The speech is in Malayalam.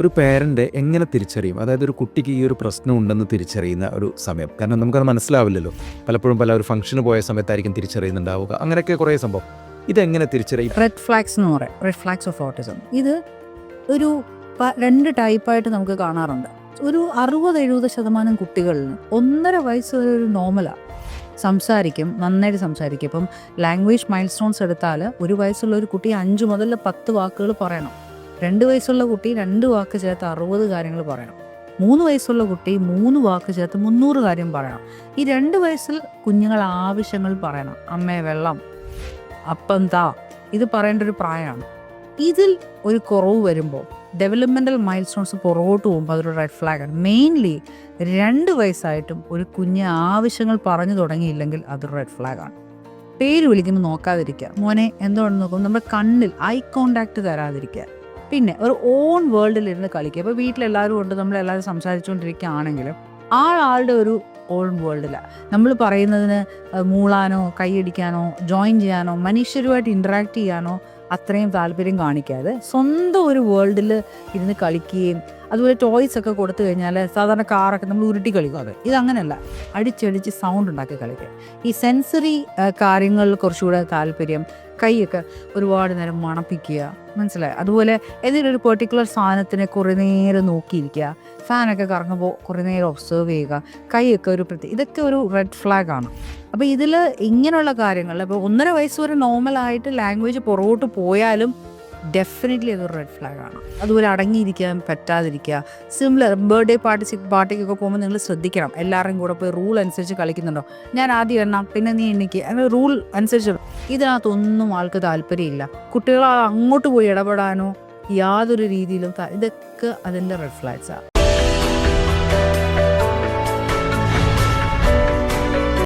ഒരു പേരൻ്റ് എങ്ങനെ തിരിച്ചറിയും? അതായത് ഒരു കുട്ടിക്ക് ഈ ഒരു പ്രശ്നം ഉണ്ടെന്ന് തിരിച്ചറിയുന്ന ഒരു സമയം. കാരണം നമുക്കത് മനസ്സിലാവില്ലല്ലോ. പലപ്പോഴും ഒരു ഫംഗ്ഷന് പോയ സമയത്തായിരിക്കും തിരിച്ചറിയുന്നുണ്ടാവുക. അങ്ങനെയൊക്കെ കുറേ സംഭവം. ഇതെങ്ങനെ തിരിച്ചറിയും? റെഡ് ഫ്ലാഗ്സ് എന്ന് പറയും, റെഡ് ഫ്ലാഗ്സ് ഓഫ് ഓട്ടിസം. ഇത് ഒരു 2 ടൈപ്പായിട്ട് നമുക്ക് കാണാറുണ്ട്. ഒരു 60-70% കുട്ടികളിൽ 1.5 വയസ്സ് വരെ ഒരു നോർമലാണ്. സംസാരിക്കും, നന്നായിട്ട് സംസാരിക്കും. ഇപ്പം ലാംഗ്വേജ് മൈൽ സ്റ്റോൺസ് എടുത്താൽ 1 വയസ്സുള്ള ഒരു കുട്ടി 5 മുതൽ 10 വാക്കുകൾ പറയണം. 2 വയസ്സുള്ള കുട്ടി 2 വാക്ക് ചേർത്ത് 60 കാര്യങ്ങൾ പറയണം. 3 വയസ്സുള്ള കുട്ടി 3 വാക്ക് ചേർത്ത് 300 കാര്യം പറയണം. ഈ 2 വയസ്സിൽ കുഞ്ഞുങ്ങൾ ആവശ്യങ്ങൾ പറയണം. അമ്മേ വെള്ളം, അപ്പം താ, ഇത് പറയേണ്ട ഒരു പ്രായമാണ്. ഇതിൽ ഒരു കുറവ് വരുമ്പോൾ, ഡെവലപ്മെൻ്റൽ മൈൽ സ്റ്റോൺസ് പുറകോട്ട് പോകുമ്പോൾ അതൊരു റെഡ് ഫ്ലാഗാണ്. മെയിൻലി 2 വയസ്സായിട്ടും ഒരു കുഞ്ഞ് ആവശ്യങ്ങൾ പറഞ്ഞു തുടങ്ങിയില്ലെങ്കിൽ അതൊരു റെഡ് ഫ്ലാഗാണ്. പേര് വിളിക്കുമ്പോൾ നോക്കാതിരിക്കുക, മോനെ എന്തുകൊണ്ടെന്ന് നോക്കുമ്പോൾ നമ്മുടെ കണ്ണിൽ ഐ കോണ്ടാക്ട് തരാതിരിക്കുക. പിന്നെ ഒരു ഓൺ വേൾഡിലിരുന്ന് കളിക്കുക. ഇപ്പോൾ വീട്ടിലെല്ലാവരും ഉണ്ട്, നമ്മളെല്ലാവരും സംസാരിച്ചുകൊണ്ടിരിക്കുകയാണെങ്കിലും ആളുടെ ഒരു ഓൺ വേൾഡിലാണ്. നമ്മൾ പറയുന്നതിന് മൂളാനോ കൈയടിക്കാനോ ജോയിൻ ചെയ്യാനോ മനുഷ്യരുമായിട്ട് ഇൻറ്ററാക്ട് ചെയ്യാനോ അത്രയും താല്പര്യം കാണിക്കാതെ സ്വന്തം ഒരു വേൾഡിൽ ഇരുന്ന് കളിക്കുകയും, അതുപോലെ ടോയ്സ് ഒക്കെ കൊടുത്തു കഴിഞ്ഞാൽ സാധാരണ കാറൊക്കെ നമ്മൾ ഉരുട്ടി കളിക്കും. അത് ഇതങ്ങനെയല്ല, അടിച്ചടിച്ച് സൗണ്ട് ഉണ്ടാക്കി കളിക്കുക. ഈ സെൻസറി കാര്യങ്ങളിൽ കുറച്ചുകൂടെ താല്പര്യം, കൈയൊക്കെ ഒരുപാട് നേരം മണപ്പിക്കുക, മനസ്സിലായി. അതുപോലെ ഏതെങ്കിലും ഒരു പെർട്ടിക്കുലർ സാധനത്തിനെ കുറേ നേരം നോക്കിയിരിക്കുക, ഫാനൊക്കെ കറങ്ങുമ്പോൾ കുറേ നേരം ഒബ്സർവ് ചെയ്യുക, കൈയൊക്കെ ഒരു ഇതൊക്കെ ഒരു റെഡ് ഫ്ലാഗാണ്. അപ്പോൾ ഇതിൽ ഇങ്ങനെയുള്ള കാര്യങ്ങൾ ഇപ്പോൾ 1.5 വയസ്സ് വരെ നോർമലായിട്ട് ലാംഗ്വേജ് പുറകോട്ട് പോയാലും ഡെഫിനറ്റ്ലി അതൊരു റെഡ് ഫ്ലാഗാണ്. അതുപോലെ അടങ്ങിയിരിക്കാൻ പറ്റാതിരിക്കുക. സിമിലർ ബർത്ത്ഡേ പാർട്ടിക്കൊക്കെ പോകുമ്പോൾ നിങ്ങൾ ശ്രദ്ധിക്കണം, എല്ലാവരും കൂടെ പോയി റൂൾ അനുസരിച്ച് കളിക്കുന്നുണ്ടോ. ഞാൻ ആദ്യം എണ്ണാം, പിന്നെ നീ എണ്ണിക്ക്, അങ്ങനെ റൂൾ അനുസരിച്ച്. ഇതിനകത്തൊന്നും ആൾക്ക് താല്പര്യമില്ല. കുട്ടികൾ അങ്ങോട്ട് പോയി ഇടപെടാനോ യാതൊരു രീതിയിലും, ഇതൊക്കെ അതിൻ്റെ റെഡ് ഫ്ലാഗ്സാണ്.